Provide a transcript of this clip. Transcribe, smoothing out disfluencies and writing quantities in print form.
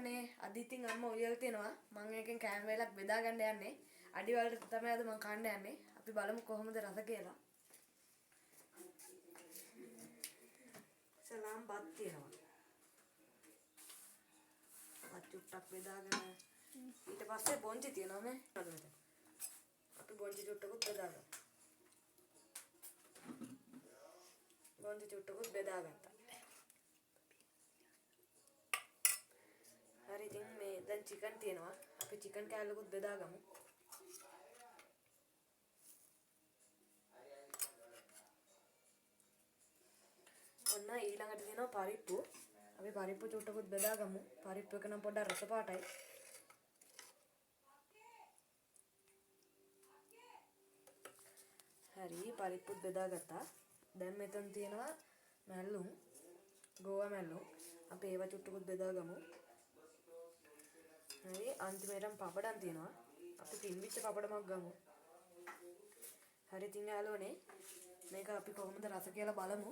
හලෝනේ අද ඉතින් අම්මා උයල් තියනවා මම එකෙන් කෑම වේලක් බෙදා ගන්න යන්නේ අඩි වලට තමයි අද මම කන්න යන්නේ අපි බලමු කොහොමද රස කියලා සලාම් බත් තියනවා බත් චුට්ටක් බෙදාගෙන ඊට පස්සේ බොන්චි තියනවා මේ අපි බොන්චි චුට්ටකුත් බෙදාගත්තා බොන්චි චුට්ටකුත් බෙදාගත්තා හරි ඉතින් මේ දැන් චිකන් තියෙනවා අපි චිකන් කෑල්ලකුත් බෙදාගමු ඔන්න ඊළඟට තියෙනවා පරිප්පු අපි පරිප්පු චුට්ටකුත් බෙදාගමු පරිප්පු එක නම් පොඩ්ඩක් රස පාටයි හරි පරිප්පුත් බෙදාගත්තා දැන් මෙතන තියෙනවා මැල්ලුම් ගෝවා මැල්ලුම් අපි ඒවා චුට්ටකුත් බෙදාගමු හරි අන්තිමේටම පපඩම් තියෙනවා අපි පින්විච්ච පපඩමක් ගමු හරි ඉතින් යාළුවනේ මේක අපි කොහොමද රස කියලා බලමු